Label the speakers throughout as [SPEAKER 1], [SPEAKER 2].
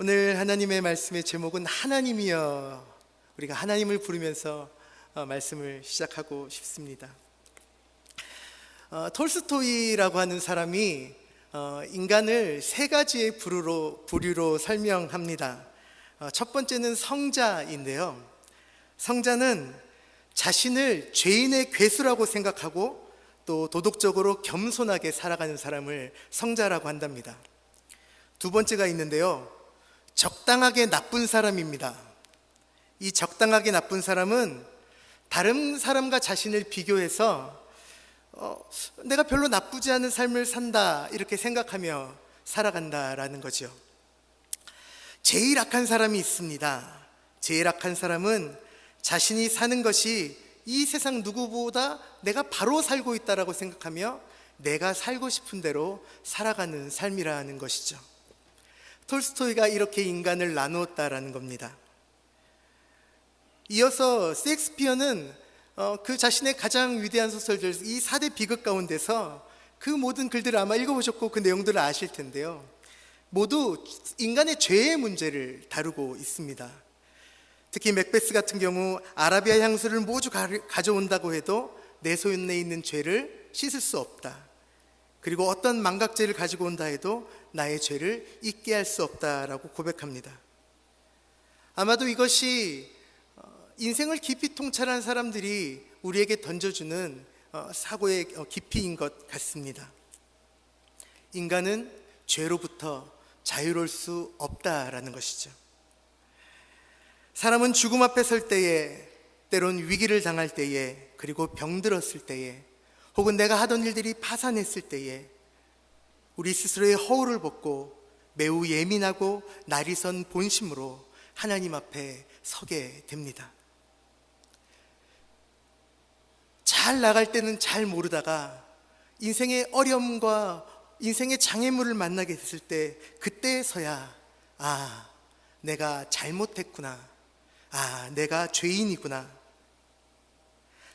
[SPEAKER 1] 오늘 하나님의 말씀의 제목은 하나님이여. 우리가 하나님을 부르면서 말씀을 시작하고 싶습니다. 톨스토이라고 하는 사람이 인간을 세 가지의 부류로 설명합니다. 첫 번째는 성자인데요, 성자는 자신을 죄인의 괴수라고 생각하고 또 도덕적으로 겸손하게 살아가는 사람을 성자라고 한답니다. 두 번째가 있는데요, 적당하게 나쁜 사람입니다. 이 적당하게 나쁜 사람은 다른 사람과 자신을 비교해서 내가 별로 나쁘지 않은 삶을 산다 이렇게 생각하며 살아간다라는 거죠. 제일 악한 사람이 있습니다. 제일 악한 사람은 자신이 사는 것이 이 세상 누구보다 내가 바로 살고 있다라고 생각하며 내가 살고 싶은 대로 살아가는 삶이라는 것이죠. 톨스토이가 이렇게 인간을 나누었다라는 겁니다. 이어서 셰익스피어는 그 자신의 가장 위대한 소설들, 이 4대 비극 가운데서 그 모든 글들을 아마 읽어보셨고 그 내용들을 아실 텐데요, 모두 인간의 죄의 문제를 다루고 있습니다. 특히 맥베스 같은 경우 아라비아 향수를 모두 가져온다고 해도 내 손에 있는 죄를 씻을 수 없다. 그리고 어떤 망각죄를 가지고 온다 해도 나의 죄를 잊게 할 수 없다라고 고백합니다. 아마도 이것이 인생을 깊이 통찰한 사람들이 우리에게 던져주는 사고의 깊이인 것 같습니다. 인간은 죄로부터 자유로울 수 없다라는 것이죠. 사람은 죽음 앞에 설 때에, 때론 위기를 당할 때에, 그리고 병들었을 때에, 혹은 내가 하던 일들이 파산했을 때에 우리 스스로의 허울을 벗고 매우 예민하고 날이 선 본심으로 하나님 앞에 서게 됩니다. 잘 나갈 때는 잘 모르다가 인생의 어려움과 인생의 장애물을 만나게 됐을 때, 그때서야 내가 잘못했구나, 내가 죄인이구나,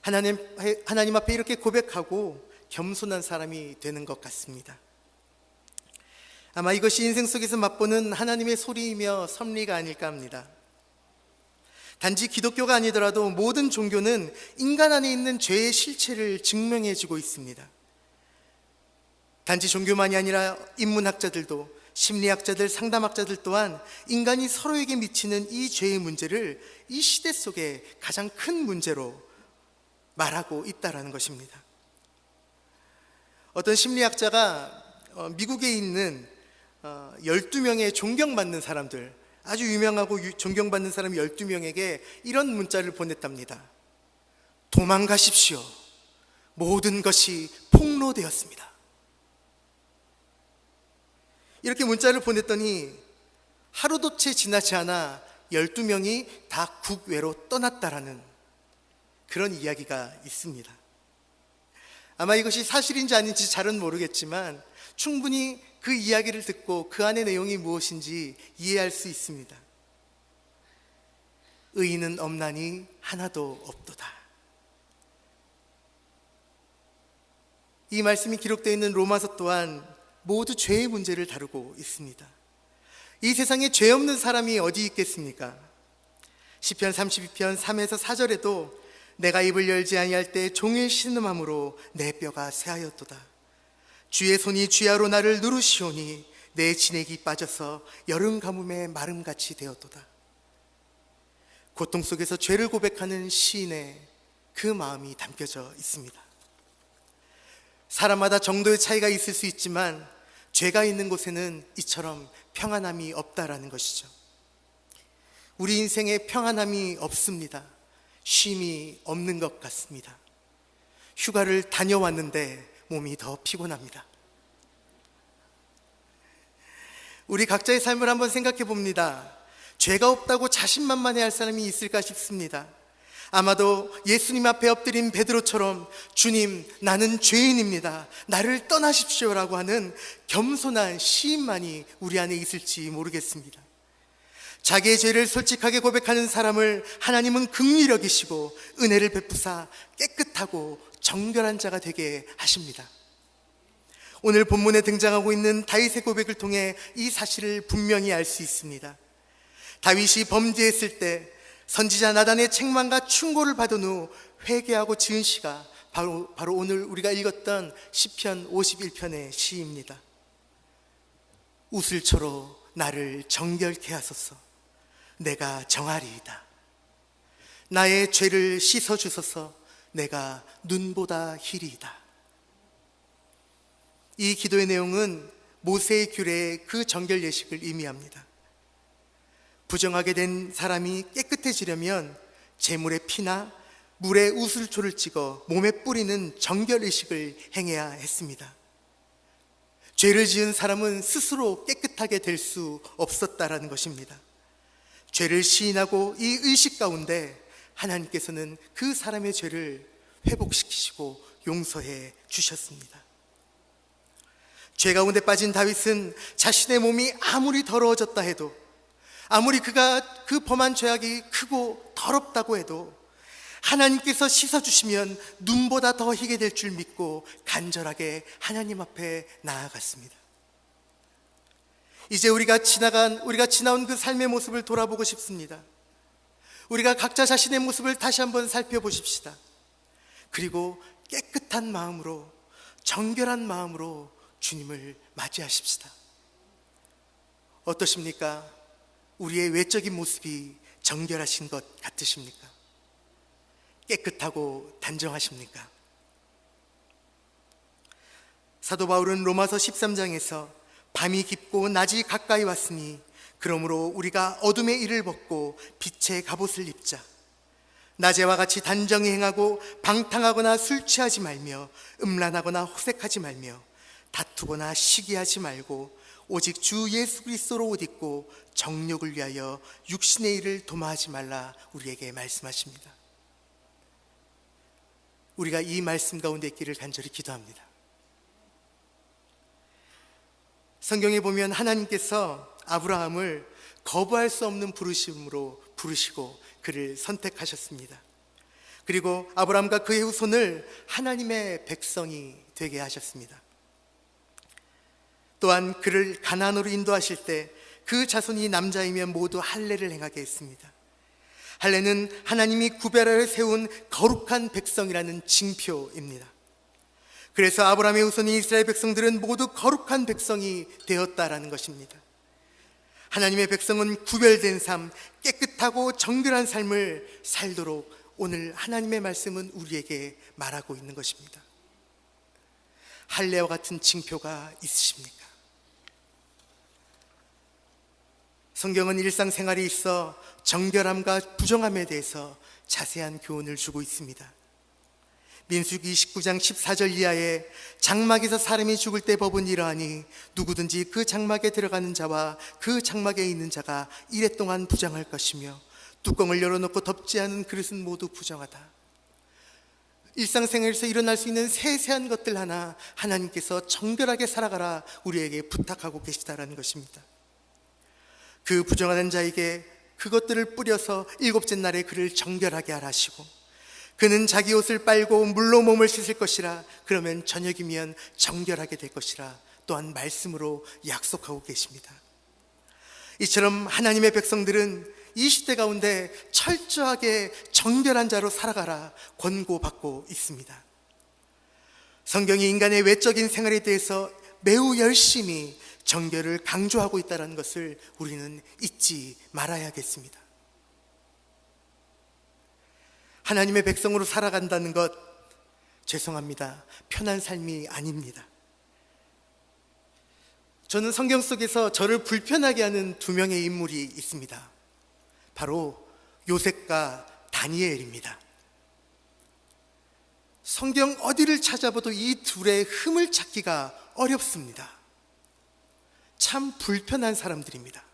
[SPEAKER 1] 하나님 앞에 이렇게 고백하고 겸손한 사람이 되는 것 같습니다. 아마 이것이 인생 속에서 맛보는 하나님의 소리이며 섭리가 아닐까 합니다. 단지 기독교가 아니더라도 모든 종교는 인간 안에 있는 죄의 실체를 증명해주고 있습니다. 단지 종교만이 아니라 인문학자들도, 심리학자들, 상담학자들 또한 인간이 서로에게 미치는 이 죄의 문제를 이 시대 속에 가장 큰 문제로 말하고 있다는 것입니다. 어떤 심리학자가 미국에 있는 12명의 존경받는 사람들, 아주 유명하고 존경받는 사람 12명에게 이런 문자를 보냈답니다. 도망가십시오. 모든 것이 폭로되었습니다. 이렇게 문자를 보냈더니 하루도 채 지나지 않아 12명이 다 국외로 떠났다라는 그런 이야기가 있습니다. 아마 이것이 사실인지 아닌지 잘은 모르겠지만 충분히 그 이야기를 듣고 그 안의 내용이 무엇인지 이해할 수 있습니다. 의인은 없나니 하나도 없도다. 이 말씀이 기록되어 있는 로마서 또한 모두 죄의 문제를 다루고 있습니다. 이 세상에 죄 없는 사람이 어디 있겠습니까? 시편 32편 3에서 4절에도 내가 입을 열지 아니할 때 종일 신음함으로 내 뼈가 쇠하였도다. 주의 손이 쥐하로 나를 누르시오니 내 진액이 빠져서 여름 가뭄에 마름같이 되었도다. 고통 속에서 죄를 고백하는 시인의 그 마음이 담겨져 있습니다. 사람마다 정도의 차이가 있을 수 있지만 죄가 있는 곳에는 이처럼 평안함이 없다라는 것이죠. 우리 인생에 평안함이 없습니다. 쉼이 없는 것 같습니다. 휴가를 다녀왔는데 몸이 더 피곤합니다. 우리 각자의 삶을 한번 생각해 봅니다. 죄가 없다고 자신만만해할 사람이 있을까 싶습니다. 아마도 예수님 앞에 엎드린 베드로처럼 주님, 나는 죄인입니다, 나를 떠나십시오라고 하는 겸손한 시인만이 우리 안에 있을지 모르겠습니다. 자기의 죄를 솔직하게 고백하는 사람을 하나님은 긍휼히 여기시고 은혜를 베푸사 깨끗하고 정결한 자가 되게 하십니다. 오늘 본문에 등장하고 있는 다윗의 고백을 통해 이 사실을 분명히 알 수 있습니다. 다윗이 범죄했을 때 선지자 나단의 책망과 충고를 받은 후 회개하고 지은 시가 바로 오늘 우리가 읽었던 시편 51편의 시입니다. 우슬초로 나를 정결케 하소서. 내가 정하리이다. 나의 죄를 씻어주소서. 내가 눈보다 희리이다. 이 기도의 내용은 모세의 규례의 그 정결 예식을 의미합니다. 부정하게 된 사람이 깨끗해지려면 제물의 피나 물에 우슬초를 찍어 몸에 뿌리는 정결 의식을 행해야 했습니다. 죄를 지은 사람은 스스로 깨끗하게 될 수 없었다라는 것입니다. 죄를 시인하고 이 의식 가운데 하나님께서는 그 사람의 죄를 회복시키시고 용서해 주셨습니다. 죄 가운데 빠진 다윗은 자신의 몸이 아무리 더러워졌다 해도, 아무리 그가 그 범한 죄악이 크고 더럽다고 해도 하나님께서 씻어주시면 눈보다 더 희게 될 줄 믿고 간절하게 하나님 앞에 나아갔습니다. 이제 우리가 지나온 그 삶의 모습을 돌아보고 싶습니다. 우리가 각자 자신의 모습을 다시 한번 살펴보십시다. 그리고 깨끗한 마음으로, 정결한 마음으로 주님을 맞이하십시다. 어떠십니까? 우리의 외적인 모습이 정결하신 것 같으십니까? 깨끗하고 단정하십니까? 사도 바울은 로마서 13장에서 밤이 깊고 낮이 가까이 왔으니 그러므로 우리가 어둠의 일을 벗고 빛의 갑옷을 입자. 낮에와 같이 단정히 행하고 방탕하거나 술 취하지 말며 음란하거나 호색하지 말며 다투거나 시기하지 말고 오직 주 예수 그리스도로 옷 입고 정욕을 위하여 육신의 일을 도마하지 말라 우리에게 말씀하십니다. 우리가 이 말씀 가운데 있기를 간절히 기도합니다. 성경에 보면 하나님께서 아브라함을 거부할 수 없는 부르심으로 부르시고 그를 선택하셨습니다. 그리고 아브라함과 그의 후손을 하나님의 백성이 되게 하셨습니다. 또한 그를 가나안으로 인도하실 때 그 자손이 남자이면 모두 할례를 행하게 했습니다. 할례는 하나님이 구별하여 세운 거룩한 백성이라는 징표입니다. 그래서 아브라함의 후손인 이스라엘 백성들은 모두 거룩한 백성이 되었다라는 것입니다. 하나님의 백성은 구별된 삶, 깨끗하고 정결한 삶을 살도록 오늘 하나님의 말씀은 우리에게 말하고 있는 것입니다. 할례와 같은 징표가 있으십니까? 성경은 일상생활에 있어 정결함과 부정함에 대해서 자세한 교훈을 주고 있습니다. 민수기 29장 14절 이하에 장막에서 사람이 죽을 때 법은 이러하니 누구든지 그 장막에 들어가는 자와 그 장막에 있는 자가 이래 동안 부정할 것이며 뚜껑을 열어놓고 덮지 않은 그릇은 모두 부정하다. 일상생활에서 일어날 수 있는 세세한 것들 하나 하나님께서 정결하게 살아가라 우리에게 부탁하고 계시다라는 것입니다. 그 부정하는 자에게 그것들을 뿌려서 일곱째 날에 그를 정결하게 하라 하시고 그는 자기 옷을 빨고 물로 몸을 씻을 것이라 그러면 저녁이면 정결하게 될 것이라 또한 말씀으로 약속하고 계십니다. 이처럼 하나님의 백성들은 이 시대 가운데 철저하게 정결한 자로 살아가라 권고받고 있습니다. 성경이 인간의 외적인 생활에 대해서 매우 열심히 정결을 강조하고 있다는 것을 우리는 잊지 말아야겠습니다. 하나님의 백성으로 살아간다는 것, 죄송합니다, 편한 삶이 아닙니다. 저는 성경 속에서 저를 불편하게 하는 두 명의 인물이 있습니다. 바로 요셉과 다니엘입니다. 성경 어디를 찾아봐도 이 둘의 흠을 찾기가 어렵습니다. 참 불편한 사람들입니다.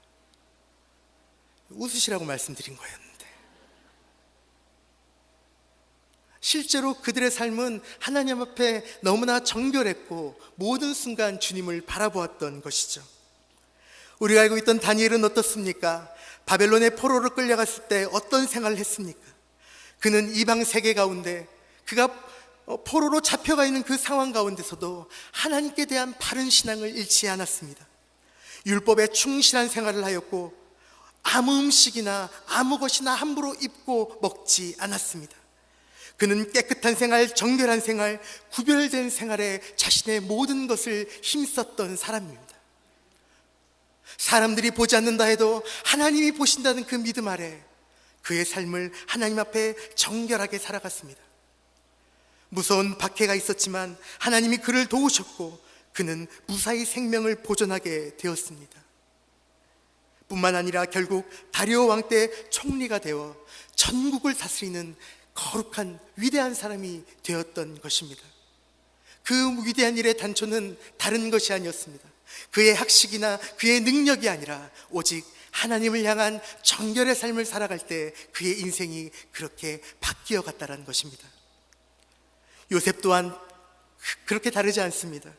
[SPEAKER 1] 웃으시라고 말씀드린 거였는데 실제로 그들의 삶은 하나님 앞에 너무나 정결했고 모든 순간 주님을 바라보았던 것이죠. 우리가 알고 있던 다니엘은 어떻습니까? 바벨론의 포로로 끌려갔을 때 어떤 생활을 했습니까? 그는 이방 세계 가운데 그가 포로로 잡혀가 있는 그 상황 가운데서도 하나님께 대한 바른 신앙을 잃지 않았습니다. 율법에 충실한 생활을 하였고 아무 음식이나 아무 것이나 함부로 입고 먹지 않았습니다. 그는 깨끗한 생활, 정결한 생활, 구별된 생활에 자신의 모든 것을 힘썼던 사람입니다. 사람들이 보지 않는다 해도 하나님이 보신다는 그 믿음 아래 그의 삶을 하나님 앞에 정결하게 살아갔습니다. 무서운 박해가 있었지만 하나님이 그를 도우셨고 그는 무사히 생명을 보존하게 되었습니다. 뿐만 아니라 결국 다리오 왕 때 총리가 되어 전국을 다스리는 거룩한 위대한 사람이 되었던 것입니다. 그 위대한 일의 단초는 다른 것이 아니었습니다. 그의 학식이나 그의 능력이 아니라 오직 하나님을 향한 정결의 삶을 살아갈 때 그의 인생이 그렇게 바뀌어 갔다는 것입니다. 요셉 또한 그렇게 다르지 않습니다.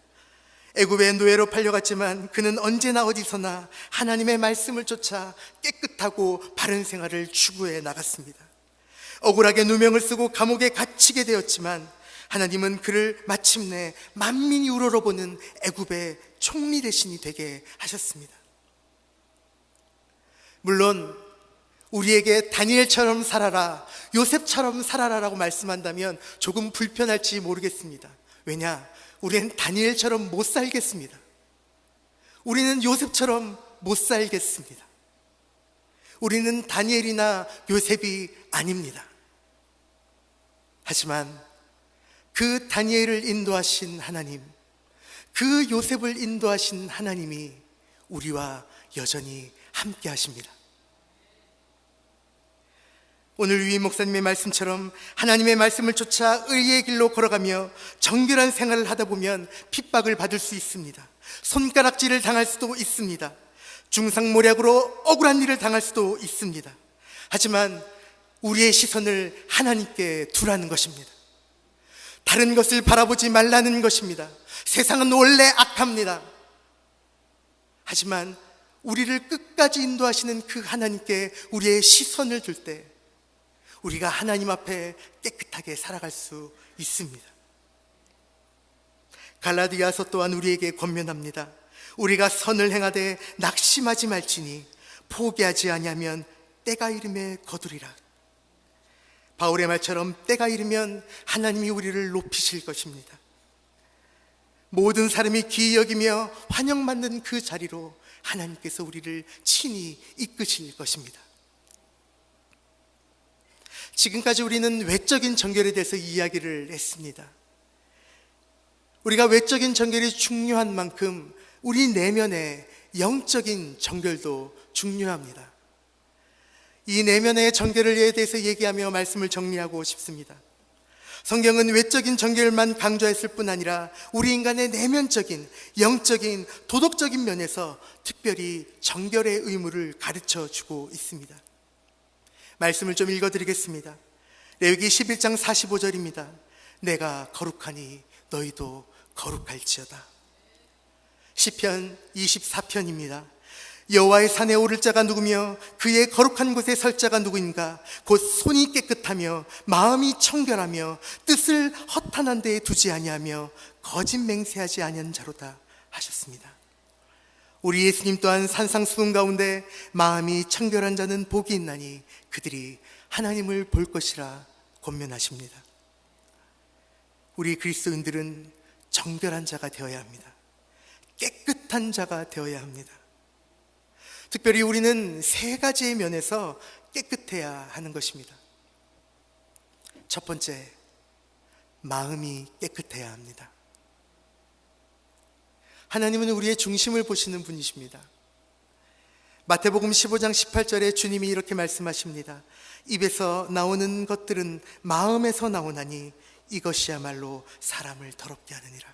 [SPEAKER 1] 애굽의 노예로 팔려갔지만 그는 언제나 어디서나 하나님의 말씀을 쫓아 깨끗하고 바른 생활을 추구해 나갔습니다. 억울하게 누명을 쓰고 감옥에 갇히게 되었지만 하나님은 그를 마침내 만민이 우러러보는 애굽의 총리 대신이 되게 하셨습니다. 물론 우리에게 다니엘처럼 살아라, 요셉처럼 살아라라고 말씀한다면 조금 불편할지 모르겠습니다. 왜냐? 우리는 다니엘처럼 못 살겠습니다. 우리는 요셉처럼 못 살겠습니다. 우리는 다니엘이나 요셉이 아닙니다. 하지만 그 다니엘을 인도하신 하나님, 그 요셉을 인도하신 하나님이 우리와 여전히 함께 하십니다. 오늘 위임 목사님의 말씀처럼 하나님의 말씀을 쫓아 의의 길로 걸어가며 정결한 생활을 하다 보면 핍박을 받을 수 있습니다. 손가락질을 당할 수도 있습니다. 중상모략으로 억울한 일을 당할 수도 있습니다. 하지만 우리의 시선을 하나님께 두라는 것입니다. 다른 것을 바라보지 말라는 것입니다. 세상은 원래 악합니다. 하지만 우리를 끝까지 인도하시는 그 하나님께 우리의 시선을 둘 때 우리가 하나님 앞에 깨끗하게 살아갈 수 있습니다. 갈라디아서 또한 우리에게 권면합니다. 우리가 선을 행하되 낙심하지 말지니 포기하지 아니하면 때가 이름에 거두리라. 바울의 말처럼 때가 이르면 하나님이 우리를 높이실 것입니다. 모든 사람이 기이 여기며 환영받는 그 자리로 하나님께서 우리를 친히 이끄실 것입니다. 지금까지 우리는 외적인 정결에 대해서 이야기를 했습니다. 우리가 외적인 정결이 중요한 만큼 우리 내면의 영적인 정결도 중요합니다. 이 내면의 정결에 대해서 얘기하며 말씀을 정리하고 싶습니다. 성경은 외적인 정결만 강조했을 뿐 아니라 우리 인간의 내면적인, 영적인, 도덕적인 면에서 특별히 정결의 의무를 가르쳐 주고 있습니다. 말씀을 좀 읽어드리겠습니다. 레위기 11장 45절입니다. 내가 거룩하니 너희도 거룩할지어다. 시편 24편입니다. 여호와의 산에 오를 자가 누구며 그의 거룩한 곳에 설 자가 누구인가? 곧 손이 깨끗하며 마음이 청결하며 뜻을 허탄한 데에 두지 아니하며 거짓 맹세하지 아니한 자로다 하셨습니다. 우리 예수님 또한 산상수훈 가운데 마음이 청결한 자는 복이 있나니 그들이 하나님을 볼 것이라 권면하십니다. 우리 그리스도인들은 정결한 자가 되어야 합니다. 깨끗한 자가 되어야 합니다. 특별히 우리는 세 가지의 면에서 깨끗해야 하는 것입니다. 첫 번째, 마음이 깨끗해야 합니다. 하나님은 우리의 중심을 보시는 분이십니다. 마태복음 15장 18절에 주님이 이렇게 말씀하십니다. 입에서 나오는 것들은 마음에서 나오나니 이것이야말로 사람을 더럽게 하느니라.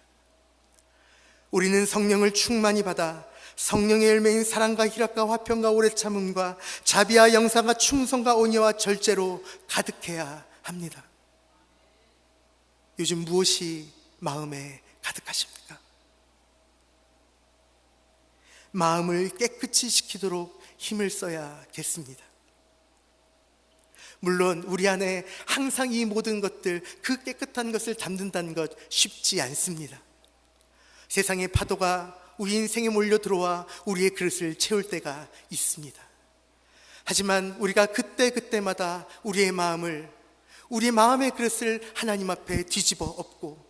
[SPEAKER 1] 우리는 성령을 충만히 받아 성령의 열매인 사랑과 희락과 화평과 오래 참음과 자비와 영상과 충성과 온유와 절제로 가득해야 합니다. 요즘 무엇이 마음에 가득하십니까? 마음을 깨끗이 지키도록 힘을 써야겠습니다. 물론 우리 안에 항상 이 모든 것들, 그 깨끗한 것을 담는다는 것 쉽지 않습니다. 세상의 파도가 우리 인생에 몰려 들어와 우리의 그릇을 채울 때가 있습니다. 하지만 우리가 그때마다 우리의 마음의 그릇을 하나님 앞에 뒤집어 엎고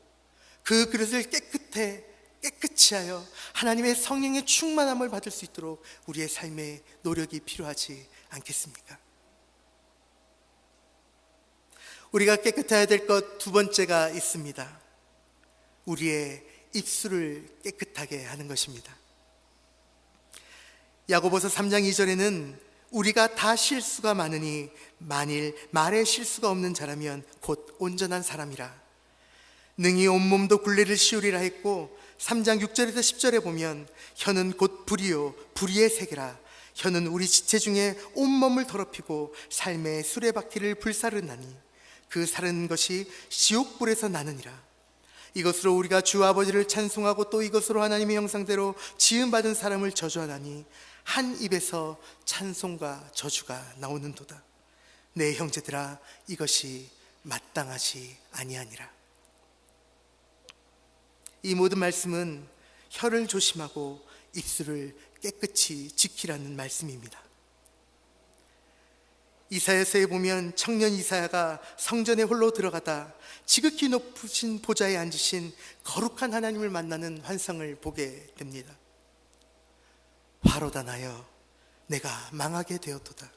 [SPEAKER 1] 그 그릇을 깨끗이 하여 하나님의 성령의 충만함을 받을 수 있도록 우리의 삶에 노력이 필요하지 않겠습니까? 우리가 깨끗해야 될 것 두 번째가 있습니다. 우리의 입술을 깨끗하게 하는 것입니다. 야고보서 3장 2절에는 우리가 다 실수가 많으니 만일 말에 실수가 없는 자라면 곧 온전한 사람이라 능히 온몸도 굴레를 씌우리라 했고, 3장 6절에서 10절에 보면 혀는 곧 불이요 불의의 세계라 혀는 우리 지체 중에 온몸을 더럽히고 삶의 수레바퀴를 불사르나니 그 사르는 것이 지옥불에서 나느니라. 이것으로 우리가 주 아버지를 찬송하고 또 이것으로 하나님의 형상대로 지음받은 사람을 저주하나니 한 입에서 찬송과 저주가 나오는도다. 내 형제들아, 이것이 마땅하지 아니하니라. 이 모든 말씀은 혀를 조심하고 입술을 깨끗이 지키라는 말씀입니다. 이사야서에 보면 청년 이사야가 성전에 홀로 들어가다 지극히 높으신 보좌에 앉으신 거룩한 하나님을 만나는 환상을 보게 됩니다. 화로다 나여 내가 망하게 되었도다.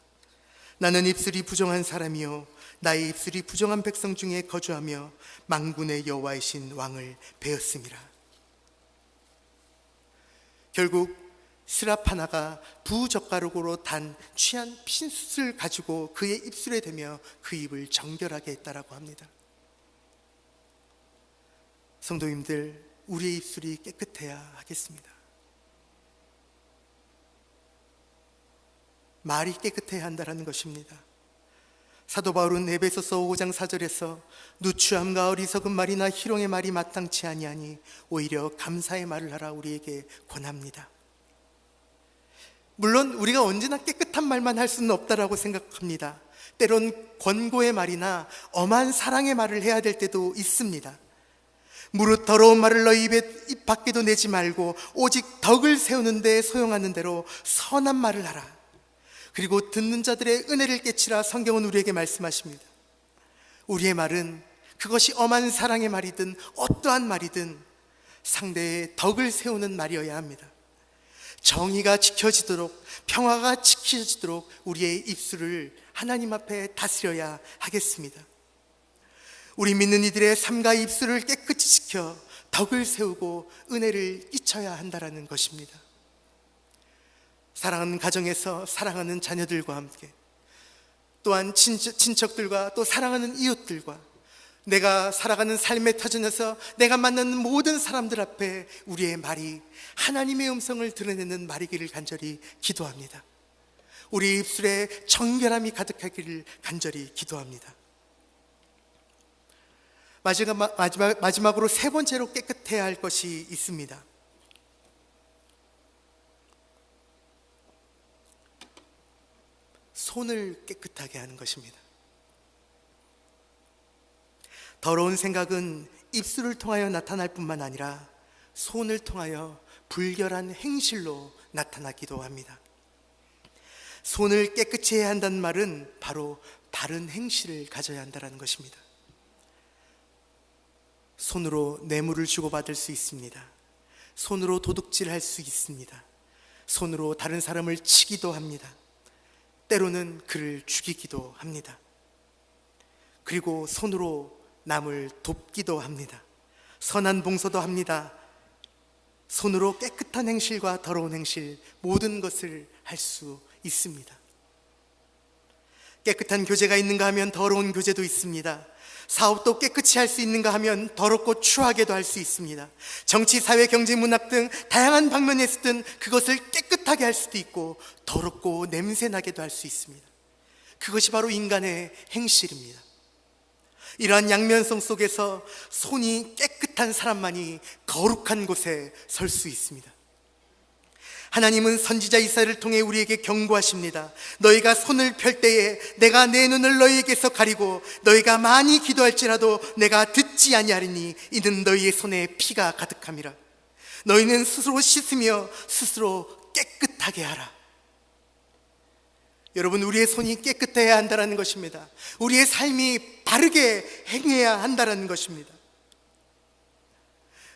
[SPEAKER 1] 나는 입술이 부정한 사람이요 나의 입술이 부정한 백성 중에 거주하며 만군의 여호와이신 왕을 베었음이라. 결국 스랍 하나가 부젓가락으로 단 취한 핀숯을 가지고 그의 입술에 대며 그 입을 정결하게 했다라고 합니다. 성도님들, 우리의 입술이 깨끗해야 하겠습니다. 말이 깨끗해야 한다는 것입니다. 사도 바울은 에베소서 5장 4절에서 누추함과 어리석은 말이나 희롱의 말이 마땅치 아니하니 오히려 감사의 말을 하라 우리에게 권합니다. 물론 우리가 언제나 깨끗한 말만 할 수는 없다라고 생각합니다. 때론 권고의 말이나 엄한 사랑의 말을 해야 될 때도 있습니다. 무릇 더러운 말을 너희 입 밖에도 내지 말고 오직 덕을 세우는 데 소용하는 대로 선한 말을 하라. 그리고 듣는 자들의 은혜를 깨치라. 성경은 우리에게 말씀하십니다. 우리의 말은 그것이 엄한 사랑의 말이든 어떠한 말이든 상대의 덕을 세우는 말이어야 합니다. 정의가 지켜지도록, 평화가 지켜지도록 우리의 입술을 하나님 앞에 다스려야 하겠습니다. 우리 믿는 이들의 삶과 입술을 깨끗이 지켜 덕을 세우고 은혜를 끼쳐야 한다는 것입니다. 사랑하는 가정에서 사랑하는 자녀들과 함께, 또한 친척들과 또 사랑하는 이웃들과, 내가 살아가는 삶의 터전에서 내가 만나는 모든 사람들 앞에 우리의 말이 하나님의 음성을 드러내는 말이기를 간절히 기도합니다. 우리 입술에 정결함이 가득하기를 간절히 기도합니다. 마지막으로 세 번째로 깨끗해야 할 것이 있습니다. 손을 깨끗하게 하는 것입니다. 더러운 생각은 입술을 통하여 나타날 뿐만 아니라 손을 통하여 불결한 행실로 나타나기도 합니다. 손을 깨끗이 해야 한다는 말은 바로 바른 행실을 가져야 한다는 것입니다. 손으로 뇌물을 주고받을 수 있습니다. 손으로 도둑질할 수 있습니다. 손으로 다른 사람을 치기도 합니다. 때로는 그를 죽이기도 합니다. 그리고 손으로 남을 돕기도 합니다. 선한 봉사도 합니다. 손으로 깨끗한 행실과 더러운 행실, 모든 것을 할 수 있습니다. 깨끗한 교제가 있는가 하면 더러운 교제도 있습니다. 사업도 깨끗이 할 수 있는가 하면 더럽고 추하게도 할 수 있습니다. 정치, 사회, 경제, 문학 등 다양한 방면에 있든 그것을 깨끗하게 할 수도 있고 더럽고 냄새나게도 할 수 있습니다. 그것이 바로 인간의 행실입니다. 이러한 양면성 속에서 손이 깨끗한 사람만이 거룩한 곳에 설 수 있습니다. 하나님은 선지자 이사야를 통해 우리에게 경고하십니다. 너희가 손을 펼 때에 내가 내 눈을 너희에게서 가리고 너희가 많이 기도할지라도 내가 듣지 아니하리니 이는 너희의 손에 피가 가득함이라. 너희는 스스로 씻으며 스스로 깨끗하게 하라. 여러분, 우리의 손이 깨끗해야 한다는 것입니다. 우리의 삶이 바르게 행해야 한다는 것입니다.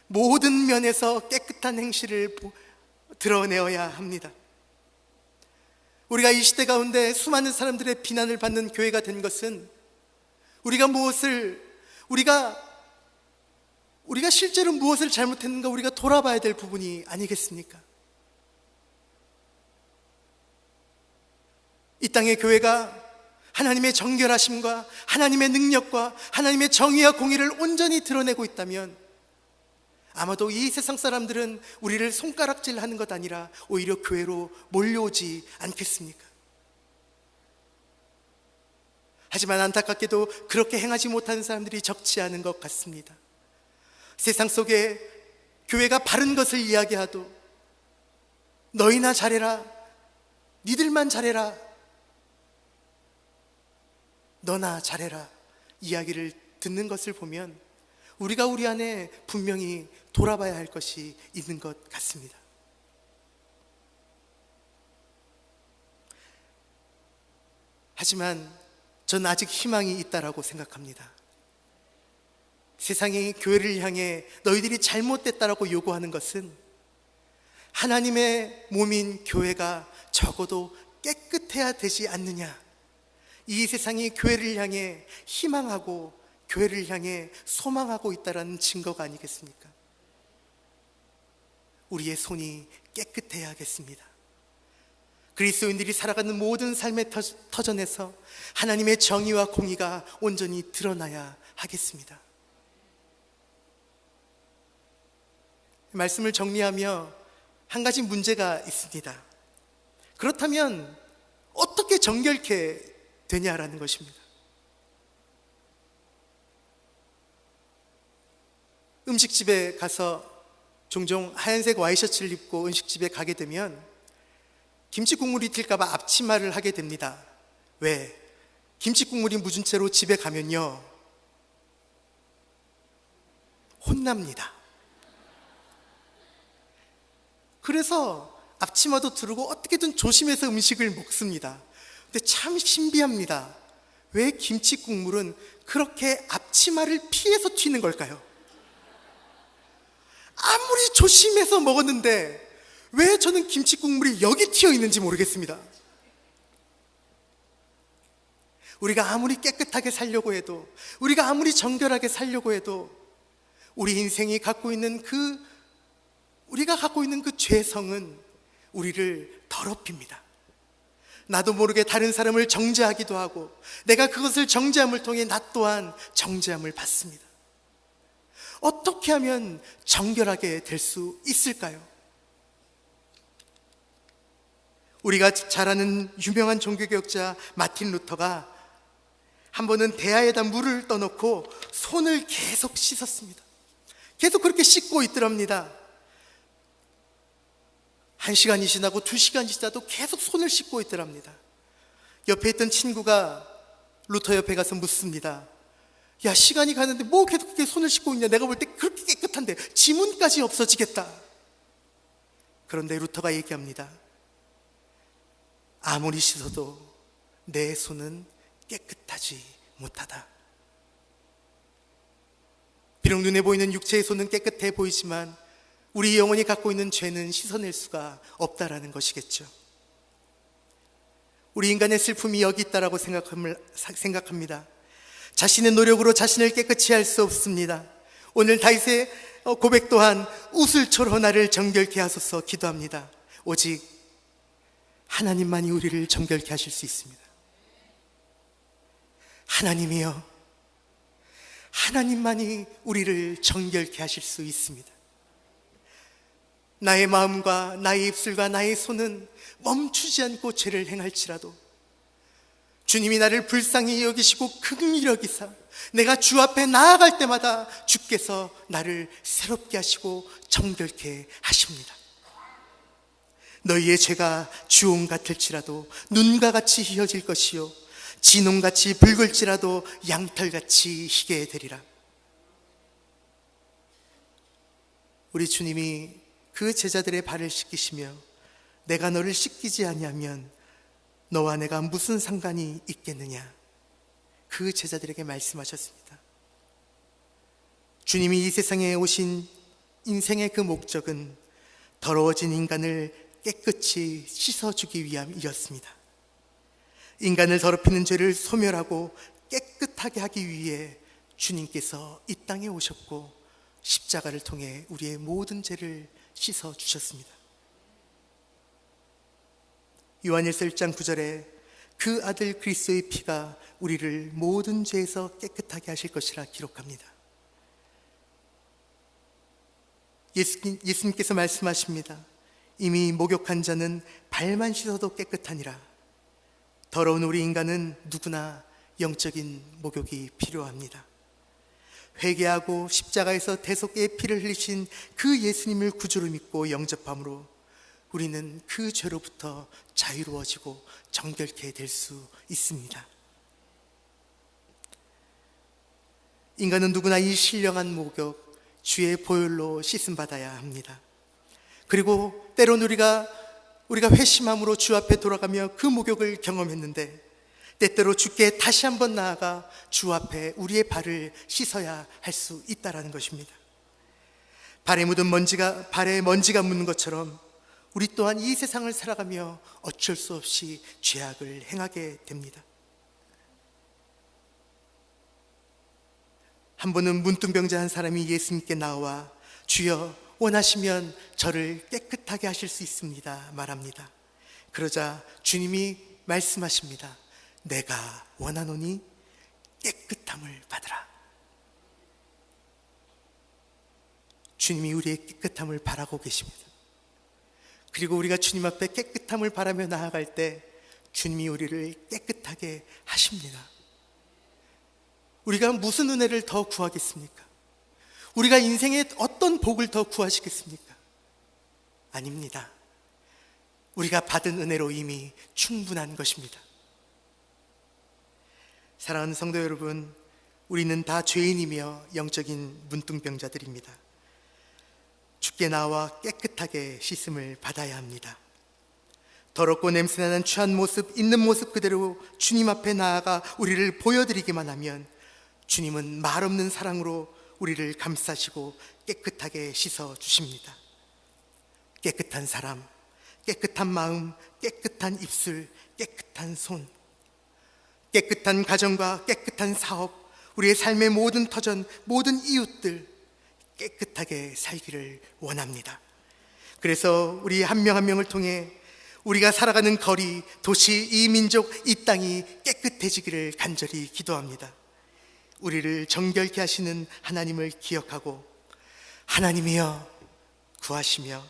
[SPEAKER 1] 모든 면에서 깨끗한 행실을 드러내어야 합니다. 우리가 이 시대 가운데 수많은 사람들의 비난을 받는 교회가 된 것은 우리가 실제로 무엇을 잘못했는가 우리가 돌아봐야 될 부분이 아니겠습니까? 이 땅의 교회가 하나님의 정결하심과 하나님의 능력과 하나님의 정의와 공의를 온전히 드러내고 있다면 아마도 이 세상 사람들은 우리를 손가락질하는 것 아니라 오히려 교회로 몰려오지 않겠습니까? 하지만 안타깝게도 그렇게 행하지 못하는 사람들이 적지 않은 것 같습니다. 세상 속에 교회가 바른 것을 이야기하도 너희나 잘해라, 니들만 잘해라, 너나 잘해라 이야기를 듣는 것을 보면 우리가 우리 안에 분명히 돌아봐야 할 것이 있는 것 같습니다. 하지만 전 아직 희망이 있다라고 생각합니다. 세상이 교회를 향해 너희들이 잘못됐다라고 요구하는 것은 하나님의 몸인 교회가 적어도 깨끗해야 되지 않느냐, 이 세상이 교회를 향해 희망하고 교회를 향해 소망하고 있다는 증거가 아니겠습니까? 우리의 손이 깨끗해야겠습니다. 그리스도인들이 살아가는 모든 삶의 터전에서 하나님의 정의와 공의가 온전히 드러나야 하겠습니다. 말씀을 정리하며 한 가지 문제가 있습니다. 그렇다면 어떻게 정결케 되냐라는 것입니다. 음식집에 가서 종종 하얀색 와이셔츠를 입고 음식집에 가게 되면 김치 국물이 튈까봐 앞치마를 하게 됩니다. 왜? 김치 국물이 묻은 채로 집에 가면요 혼납니다. 그래서 앞치마도 두르고 어떻게든 조심해서 음식을 먹습니다. 근데 참 신비합니다. 왜 김치 국물은 그렇게 앞치마를 피해서 튀는 걸까요? 아무리 조심해서 먹었는데 왜 저는 김치 국물이 여기 튀어 있는지 모르겠습니다. 우리가 아무리 깨끗하게 살려고 해도, 우리가 아무리 정결하게 살려고 해도 우리 인생이 갖고 있는 우리가 갖고 있는 그 죄성은 우리를 더럽힙니다. 나도 모르게 다른 사람을 정죄하기도 하고 내가 그것을 정죄함을 통해 나 또한 정죄함을 받습니다. 어떻게 하면 정결하게 될 수 있을까요? 우리가 잘 아는 유명한 종교개혁자 마틴 루터가 한 번은 대야에다 물을 떠놓고 손을 계속 씻었습니다. 계속 그렇게 씻고 있더랍니다. 1시간이 지나고 2시간이 지나도 계속 손을 씻고 있더랍니다. 옆에 있던 친구가 루터 옆에 가서 묻습니다. 야, 시간이 가는데 뭐 계속 그렇게 손을 씻고 있냐? 내가 볼 때 그렇게 깨끗한데 지문까지 없어지겠다. 그런데 루터가 얘기합니다. 아무리 씻어도 내 손은 깨끗하지 못하다. 비록 눈에 보이는 육체의 손은 깨끗해 보이지만 우리 영혼이 갖고 있는 죄는 씻어낼 수가 없다라는 것이겠죠. 우리 인간의 슬픔이 여기 있다라고 생각합니다. 자신의 노력으로 자신을 깨끗이 할 수 없습니다. 오늘 다윗의 고백 또한 우슬초로 나를 정결케 하소서 기도합니다. 오직 하나님만이 우리를 정결케 하실 수 있습니다. 하나님이여, 하나님만이 우리를 정결케 하실 수 있습니다. 나의 마음과 나의 입술과 나의 손은 멈추지 않고 죄를 행할지라도 주님이 나를 불쌍히 여기시고 긍휼히 여기사 내가 주 앞에 나아갈 때마다 주께서 나를 새롭게 하시고 정결케 하십니다. 너희의 죄가 주홍 같을지라도 눈과 같이 희어질 것이요 진홍같이 붉을지라도 양털같이 희게 되리라. 우리 주님이 그 제자들의 발을 씻기시며 내가 너를 씻기지 아니하면 너와 내가 무슨 상관이 있겠느냐, 그 제자들에게 말씀하셨습니다. 주님이 이 세상에 오신 인생의 그 목적은 더러워진 인간을 깨끗이 씻어주기 위함이었습니다. 인간을 더럽히는 죄를 소멸하고 깨끗하게 하기 위해 주님께서 이 땅에 오셨고 십자가를 통해 우리의 모든 죄를 씻어주셨습니다. 요한일서 1장 9절에 그 아들 그리스도의 피가 우리를 모든 죄에서 깨끗하게 하실 것이라 기록합니다. 예수님께서 말씀하십니다. 이미 목욕한 자는 발만 씻어도 깨끗하니라. 더러운 우리 인간은 누구나 영적인 목욕이 필요합니다. 회개하고 십자가에서 대속의 피를 흘리신 그 예수님을 구주로 믿고 영접함으로 우리는 그 죄로부터 자유로워지고 정결케 될 수 있습니다. 인간은 누구나 이 신령한 목욕, 주의 보혈로 씻음 받아야 합니다. 그리고 때론 우리가 회심함으로 주 앞에 돌아가며 그 목욕을 경험했는데 때때로 주께 다시 한번 나아가 주 앞에 우리의 발을 씻어야 할 수 있다라는 것입니다. 발에 먼지가 묻는 것처럼 우리 또한 이 세상을 살아가며 어쩔 수 없이 죄악을 행하게 됩니다. 한 번은 문둥병자 한 사람이 예수님께 나와 주여 원하시면 저를 깨끗하게 하실 수 있습니다 말합니다. 그러자 주님이 말씀하십니다. 내가 원하노니 깨끗함을 받으라. 주님이 우리의 깨끗함을 바라고 계십니다. 그리고 우리가 주님 앞에 깨끗함을 바라며 나아갈 때 주님이 우리를 깨끗하게 하십니다. 우리가 무슨 은혜를 더 구하겠습니까? 우리가 인생에 어떤 복을 더 구하시겠습니까? 아닙니다. 우리가 받은 은혜로 이미 충분한 것입니다. 사랑하는 성도 여러분, 우리는 다 죄인이며 영적인 문둥병자들입니다. 주께 나와 깨끗하게 씻음을 받아야 합니다. 더럽고 냄새나는 취한 모습, 있는 모습 그대로 주님 앞에 나아가 우리를 보여드리기만 하면 주님은 말없는 사랑으로 우리를 감싸시고 깨끗하게 씻어주십니다. 깨끗한 사람, 깨끗한 마음, 깨끗한 입술, 깨끗한 손, 깨끗한 가정과 깨끗한 사업, 우리의 삶의 모든 터전, 모든 이웃들 깨끗하게 살기를 원합니다. 그래서 우리 한 명 한 명을 통해 우리가 살아가는 거리, 도시, 이 민족, 이 땅이 깨끗해지기를 간절히 기도합니다. 우리를 정결케 하시는 하나님을 기억하고 하나님이여 구하시며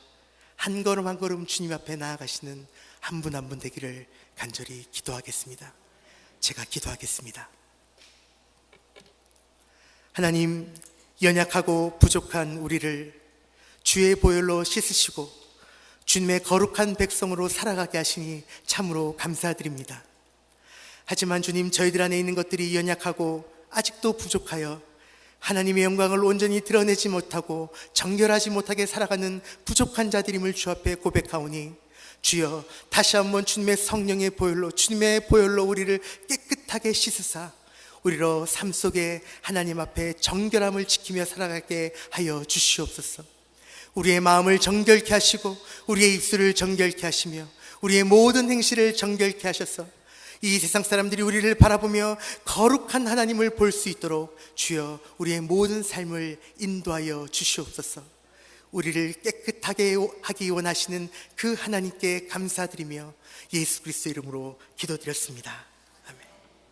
[SPEAKER 1] 한 걸음 한 걸음 주님 앞에 나아가시는 한 분 한 분 되기를 간절히 기도하겠습니다. 제가 기도하겠습니다. 하나님, 연약하고 부족한 우리를 주의 보혈로 씻으시고 주님의 거룩한 백성으로 살아가게 하시니 참으로 감사드립니다. 하지만 주님, 저희들 안에 있는 것들이 연약하고 아직도 부족하여 하나님의 영광을 온전히 드러내지 못하고 정결하지 못하게 살아가는 부족한 자들임을 주 앞에 고백하오니 주여 다시 한번 주님의 성령의 보혈로, 주님의 보혈로 우리를 깨끗하게 씻으사 우리로 삶 속에 하나님 앞에 정결함을 지키며 살아가게 하여 주시옵소서. 우리의 마음을 정결케 하시고 우리의 입술을 정결케 하시며 우리의 모든 행실을 정결케 하셔서 이 세상 사람들이 우리를 바라보며 거룩한 하나님을 볼 수 있도록 주여 우리의 모든 삶을 인도하여 주시옵소서. 우리를 깨끗하게 하기 원하시는 그 하나님께 감사드리며 예수 그리스도 이름으로 기도드렸습니다.